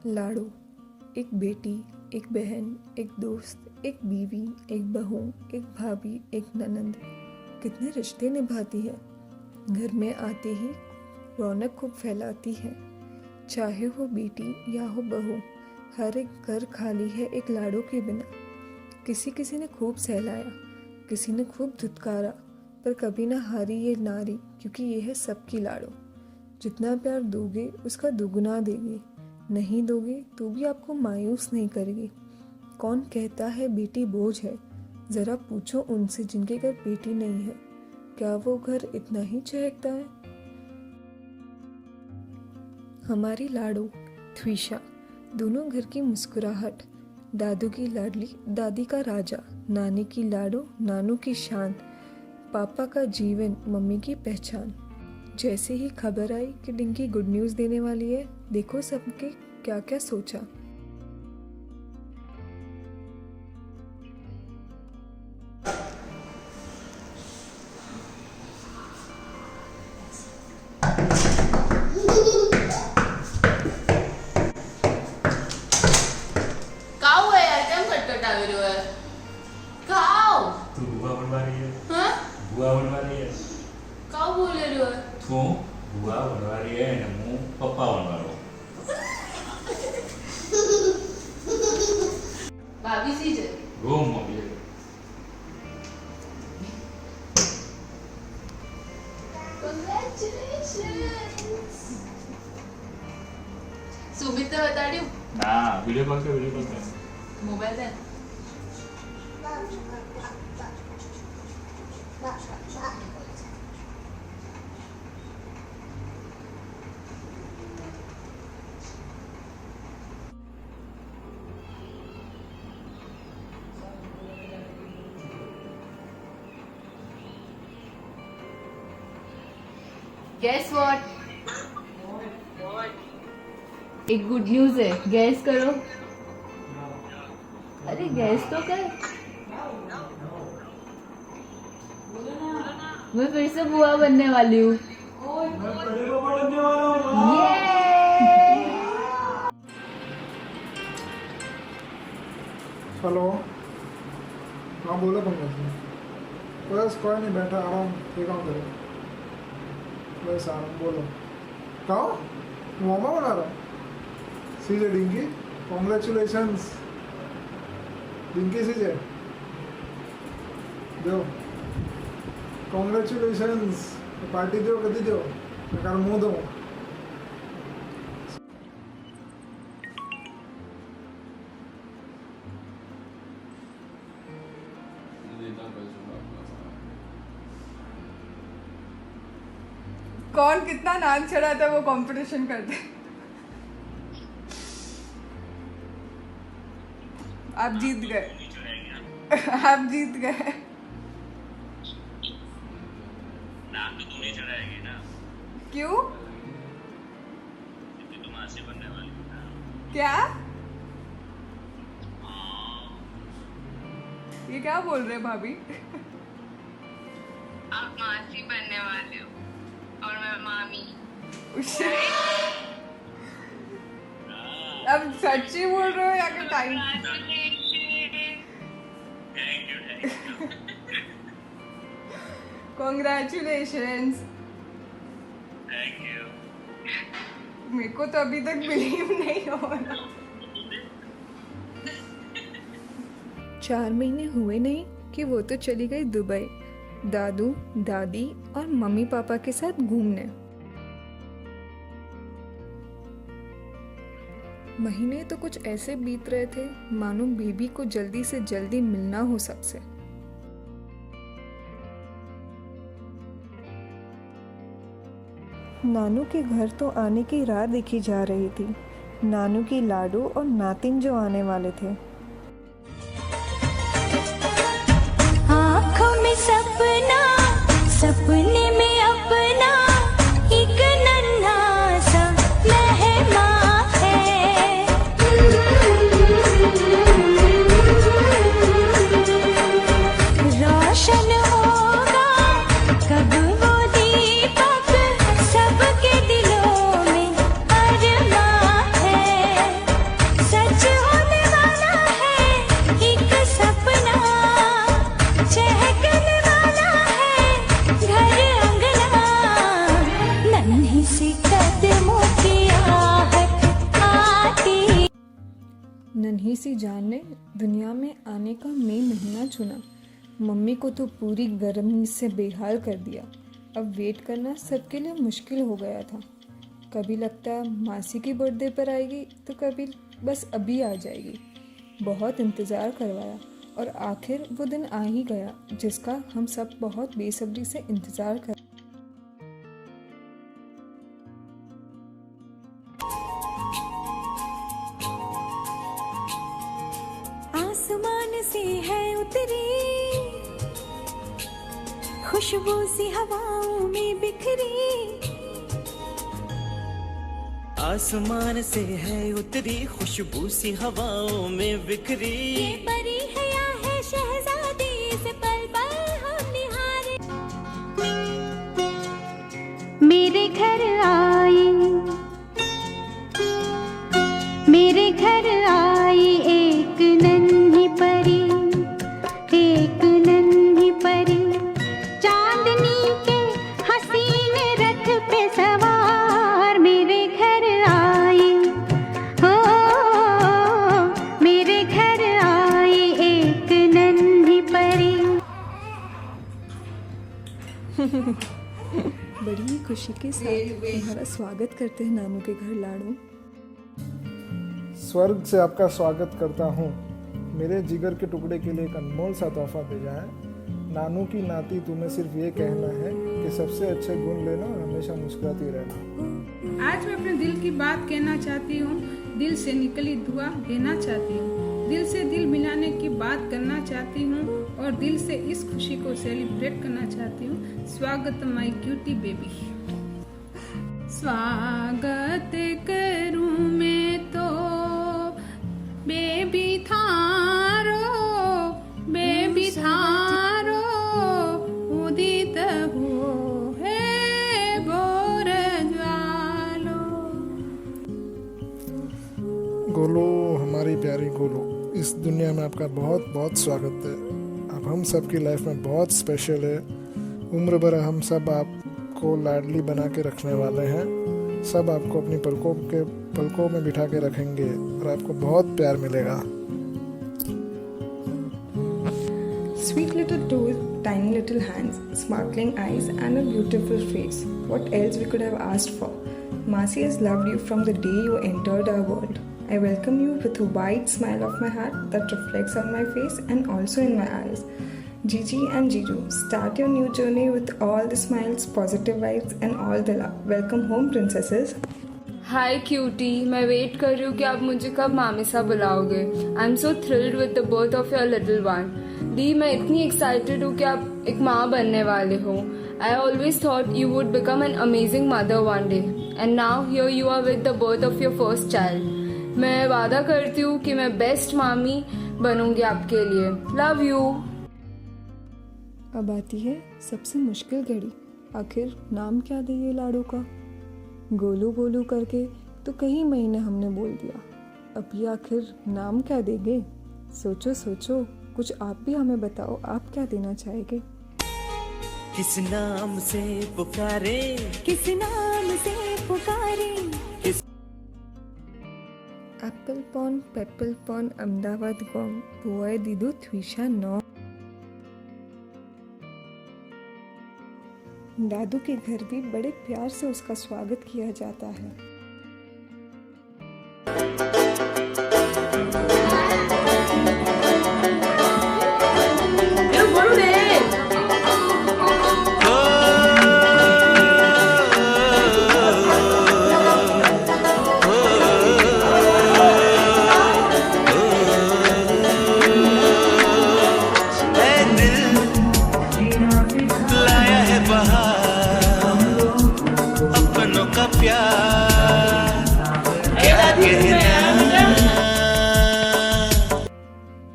लाड़ो, एक बेटी, एक बहन, एक दोस्त, एक बीवी, एक बहू, एक भाभी, एक ननंद, कितने रिश्ते निभाती है। घर में आते ही रौनक खूब फैलाती है। चाहे हो बेटी या हो बहू, हर एक घर खाली है एक लाड़ो के बिना। किसी किसी ने खूब सहलाया, किसी ने खूब धुतकारा, पर कभी ना हारी ये नारी, क्योंकि ये है सबकी लाड़ो। जितना प्यार दोगे उसका दुगुना देगी, नहीं दोगे तो भी आपको मायूस नहीं करेगी। कौन कहता है बेटी बोझ है, ज़रा पूछो उनसे जिनके घर बेटी नहीं है, क्या वो घर इतना ही चहकता है। हमारी लाड़ो थ्विशा, दोनों घर की मुस्कुराहट, दादू की लाडली दादी का राजा, नानी की लाड़ो नानू की शान, पापा का जीवन मम्मी की पहचान। जैसे ही खबर आई कि डिंकी गुड न्यूज़ देने वाली है, देखो सबके क्या क्या सोचा। काऊ है यार, કેમ કટકટાવી રહ્યો है? કાऊ तू बुआ बनवा रही है? हाँ? बुआ बनवा रही है? કાऊ બોલે રહ્યો है? तू बुआ बनवा रही है ने હું પપ્પા बनवा रहा हूँ। ભાભી સી છે? रूम મોકલી Congratulations. સુમિત તો બતાડ્યું ના वीडियो कॉल पे મોબાઈલ દે. Guess what? एक गुड न्यूज है, गैस करो। अरे गैस तो कर। मैं फिर से बुआ बनने वाली हूँ। हेलो, हाँ बोलो पंकज जी। बस कोई नहीं, बैठा आराम, ये काम करो, बस आराम। बोलो कहो, मामा बना रहा सीजे डिंकी, कॉन्ग्रेचुलेशंस डिंकी सीजे, दो कॉन्ग्रेचुलेशंस। पार्टी दो, कभी दो, मैं मुँह दो। कौन कितना नाक चढ़ाता है वो कंपटीशन करते हैं। आप जीत गए, आप जीत गए। नाम तो तुम ही चढ़ाएगी ना, क्यों? क्योंकि तुम आसे बनने वाली हो ना। क्या? ये क्या बोल रहे भाभी? आप मासी बनने वाले हो और मैं मामी। अब सच्ची बोल रहे हो या कि time? Thank you. Congratulations. Thank you. मेरे को तो अभी तक बिलीव नहीं हो रहा। 4 महीने हुए नहीं कि वो तो चली गई दुबई, दादू दादी और मम्मी पापा के साथ घूमने। महीने तो कुछ ऐसे बीत रहे थे मानो बेबी को जल्दी से जल्दी मिलना हो सबसे। नानू के घर तो आने की राह देखी जा रही थी। नानू की लाडो और नातिन जो आने वाले थे। आँखों में सपना, सपने में अपना एक नन्हा सा मेहमान है। रोशन होगा कब वो दीपक, सबके दिलों में अरमान है। नन्ही सी जान ने दुनिया में आने का मई महीना चुना। मम्मी को तो पूरी गर्मी से बेहाल कर दिया। अब वेट करना सबके लिए मुश्किल हो गया था। कभी लगता मासी की बर्थडे पर आएगी तो कभी बस अभी आ जाएगी। बहुत इंतज़ार करवाया और आखिर वो दिन आ ही गया जिसका हम सब बहुत बेसब्री से इंतज़ार कर। आसमान से है उतरी खुशबू सी हवाओं में बिखरी, आसमान से है उतरी खुशबू सी हवाओं में बिखरी। ये परी है या है शहजादी से पल पल हम निहारे। मेरे घर आई एक नन्ही परी, एक नन्ही परी, चांदनी के हसीन रथ पे सवार। मेरे घर आई, हो मेरे घर आई एक नन्ही परी। बड़ी ही खुशी के साथ तुम्हारा स्वागत करते हैं नानू के घर लाडू। स्वर्ग से आपका स्वागत करता हूँ। मेरे जिगर के टुकड़े के लिए एक अनमोल सा तोहफा भेजा है। नानू की नाती तुम्हें सिर्फ ये कहना है कि सबसे अच्छे गुण लेना और हमेशा मुस्कुराती रहना। आज मैं अपने दिल की बात कहना चाहती हूँ, दिल से निकली दुआ देना चाहती हूँ, दिल से दिल मिलाने की बात करना चाहती हूँ और दिल से इस खुशी को सेलिब्रेट करना चाहती हूँ। स्वागत माय क्यूटी बेबी। स्वागत करूँ मैं तो बेबी थारो, बेबी थारो उदित हो है बोर ज्वालो। गोलू, हमारी प्यारी गोलू, इस दुनिया में आपका बहुत बहुत स्वागत है। आप हम सब की लाइफ में बहुत स्पेशल है। उम्र भर हम सब आपको लाडली बना के रखने वाले हैं। सब आपको अपनी पलकों में बिठा के रखेंगे और आपको बहुत प्यार मिलेगा। Sweet little toes, tiny little hands, sparkling eyes and a beautiful face. What else we could have asked for? Masi has loved you from the day you entered our world. I welcome you with a wide smile of my heart that reflects on my face and also in my eyes. Gigi and Jiju, start your new journey with all the smiles, positive vibes and all the love. Welcome home, princesses. Hi cutie, मैं wait कर रही हूँ कि आप मुझे कब मामी सा बुलाओगे। I am so thrilled with the birth of your little one. दी, मैं इतनी एक्साइटेड हूँ कि आप एक माँ बनने वाले हो। I always thought you would become an amazing mother one day and now here you are with the birth of your first child. मैं वादा करती हूँ कि मैं बेस्ट मामी बनूंगी आपके लिए। Love you. अब आती है सबसे मुश्किल घड़ी। आखिर नाम क्या दे ये लाडू का? गोलू गोलू करके तो कई महीने हमने बोल दिया। अब ये आखिर नाम क्या देंगे? सोचो सोचो, कुछ आप भी हमें बताओ, आप क्या देना चाहेंगे? किस नाम से पुकारे, किस नाम से पुकारे, एप्पल पॉन, पेपल पॉन, अहमदाबाद गॉम, बुआए दीदू थ्विशा नौ। दादू के घर भी बड़े प्यार से उसका स्वागत किया जाता है।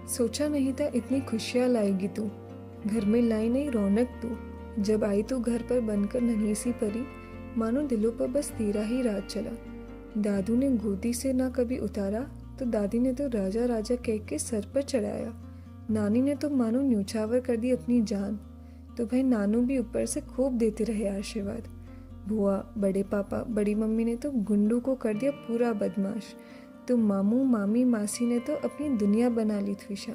सोचा नहीं था इतनी खुशियाँ लाएगी तू, घर में लाई नहीं रौनक तू। जब आई तो घर पर बनकर नन्ही सी परी, मानो दिलों पर बस तेरा ही राज चला। दादू ने गोदी से ना कभी उतारा तो दादी ने तो राजा राजा कह के सर पर चढ़ाया। नानी ने तो मानो न्यूछावर कर दी अपनी जान। तो भाई नानू भी ऊपर से खूब देते रहे आशीर्वाद। बुआ, बड़े पापा, बड़ी मम्मी ने तो गुंडू को कर दिया पूरा बदमाश। तो मामू मामी मासी ने तो अपनी दुनिया बना ली त्विषा।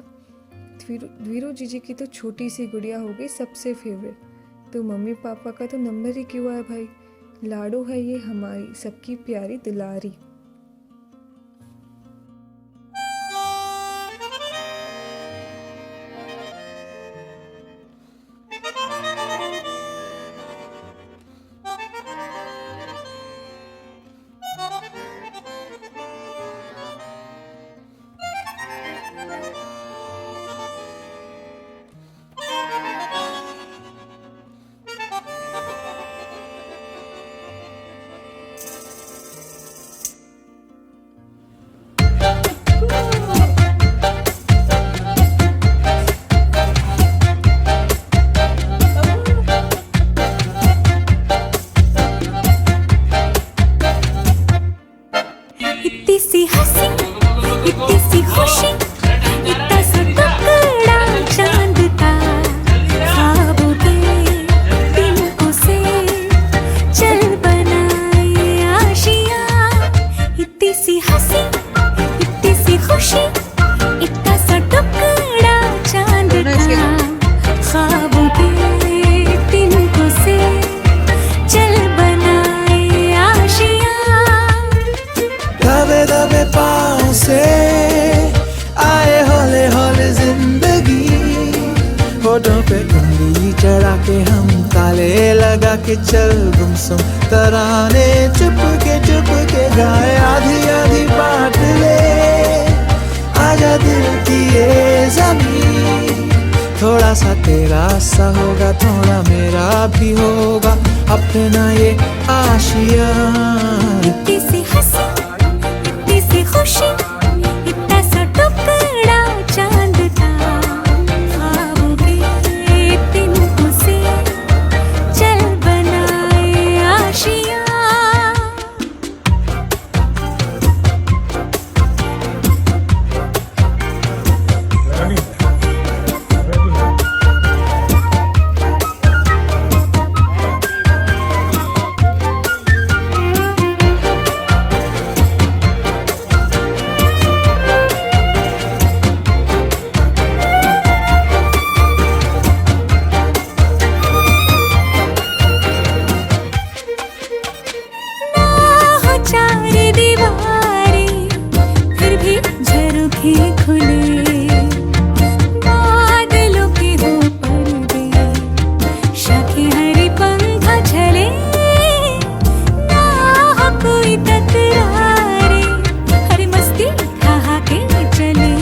वीरू जीजी की तो छोटी सी गुड़िया हो गई सबसे फेवरेट। तो मम्मी पापा का तो नंबर ही क्यों है भाई, लाडो है ये हमारी सबकी प्यारी दुलारी। इतनी सी हंसी, इतनी सी खुशी, इतना सा टुकड़ा चांद का, ख्वाबों के तिनकों से चल बनाए आशियाँ। इतनी सी हंसी, इतनी सी खुशी, इतना सा टुकड़ा चांद का, ख्वाबों के तिनकों से चल बनाए आशियाँ। दबे दबे पाँव से आए हौले हौले जिंदगी, होठों पे उंगली चढ़ा के हम ताले लगा के चल गुमसुम तराने चुप के गाए। आधी आधी बात ले आजा दिल की ये ज़मीन, थोड़ा सा तेरा सा होगा थोड़ा मेरा भी होगा अपना ये आशियाँ। इतनी सी हंसी, इतनी सी खुशी, इतना सा टुकड़ा चांद का, ख्वाबों के तिनकों से चल बनाए आशियाँ। चार दीवारें फिर भी झरोखे खुले, बादलों के हो पर्दे, शाखे हरी पंखा झले, ना हो कोई तकरारे, हरी मस्ती कहा के चले,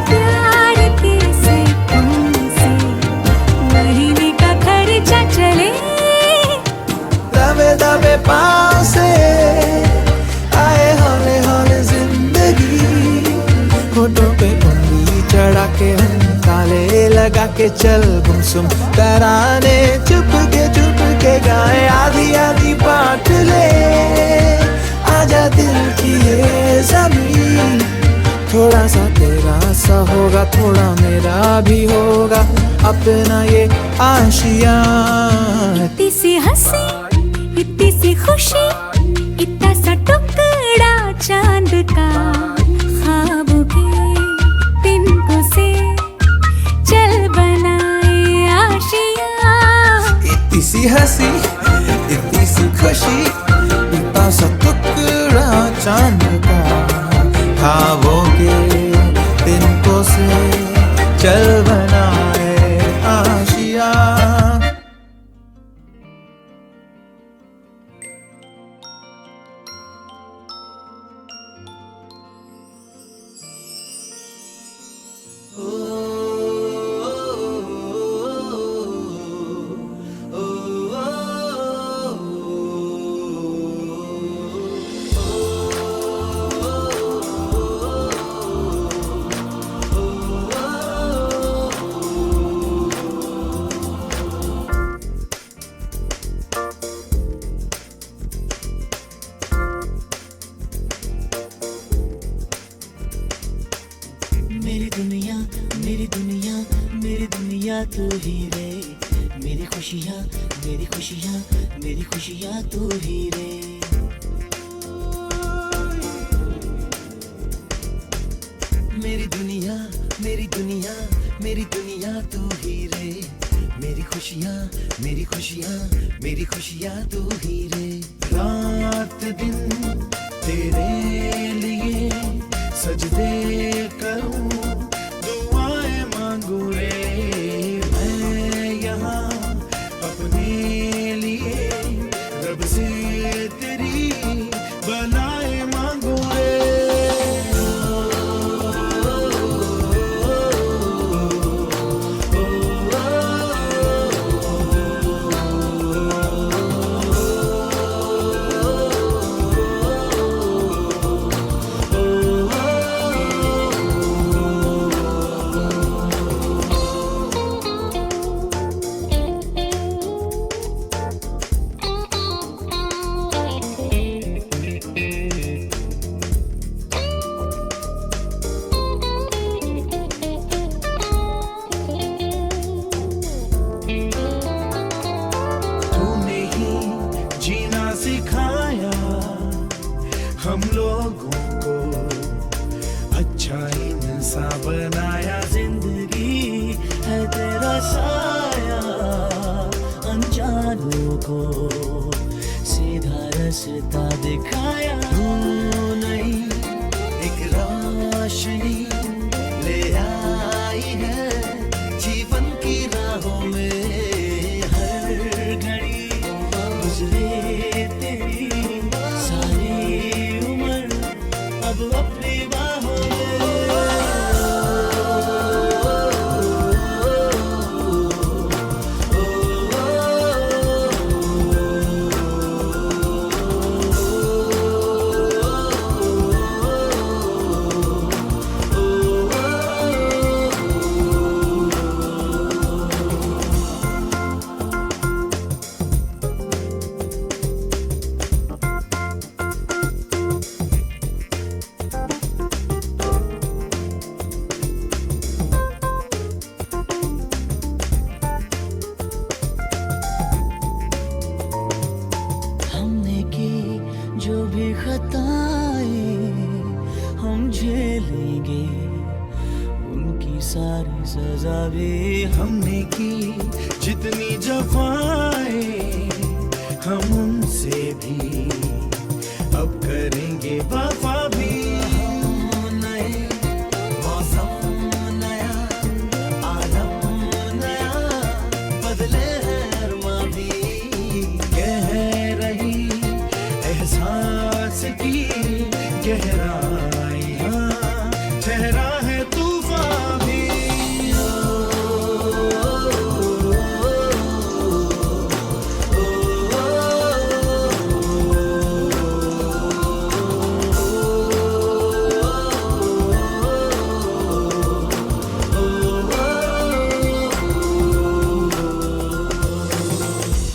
प्यार के सैकों से महीने का खर्चा चले। दबे दबे पाँव से आए हौले हौले जिंदगी, होठों पे उंगली चढ़ा के हम ताले लगा के चल गुमसुम तराने चुप के गाए। आधी आधी बात ले आजा दिल की ये ज़मीन, थोड़ा सा तेरा सा होगा थोड़ा मेरा भी होगा अपना ये आशियाँ। इतनी सी हंसी, इतनी सी खुशी, इतना सा टुकड़ा चांद का, ख्वाबों के तिनकों से चल बनाए आशियाँ। इतनी सी हंसी, इतनी सी खुशी, इतना सा टुकड़ा चांद का, ख्वाबों के तिनकों से चल बनाए आशियाँ। मेरी दुनिया मेरी दुनिया तू ही रे, मेरी खुशियाँ मेरी खुशियाँ मेरी खुशियाँ तू ही रे। दुनिया मेरी दुनिया तू ही रे, मेरी खुशियाँ मेरी खुशियाँ मेरी खुशियाँ तू ही रे। रात दिन तेरे लिए सजदे करूं, दुआएं मांगू रे, मैं यहाँ अपने लिए रब से तेरी बनाए मांगू रे। सिखाया हम लोगों को, अच्छा इंसान बनाया, जिंदगी है तेरा साया, अनजानों को सीधा रास्ता दिखाया। तू नहीं एक रोशनी ले आई है जीवन की राहों में, हर घड़ी गुजरे अपनी बाहों जो भी खताएं हम झेलेंगे, उनकी सारी सजा भी हमने की, जितनी जफाएं हम उनसे भी अब करेंगे वफा भी। नए मौसम नया, आलम नया, बदले हैं माँ भी, कह रही एहसास की गहराइयाँ, ठहरा है तूफान भी।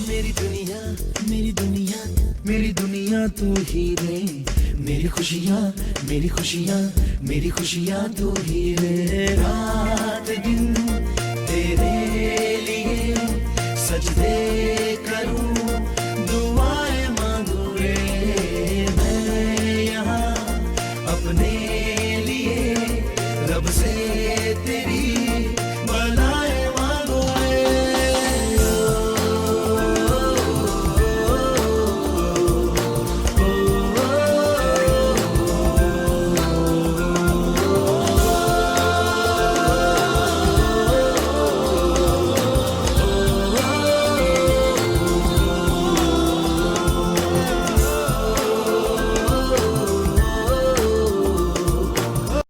मेरी दुनिया मेरी दुनिया मेरी दुनिया तू ही रे, मेरी खुशियाँ मेरी खुशियाँ मेरी खुशियाँ तू ही रे। रात दिन तेरे लिए सजदे करूं, दुआएं मांगू रे, मैं यहाँ अपने लिए रब से तेरी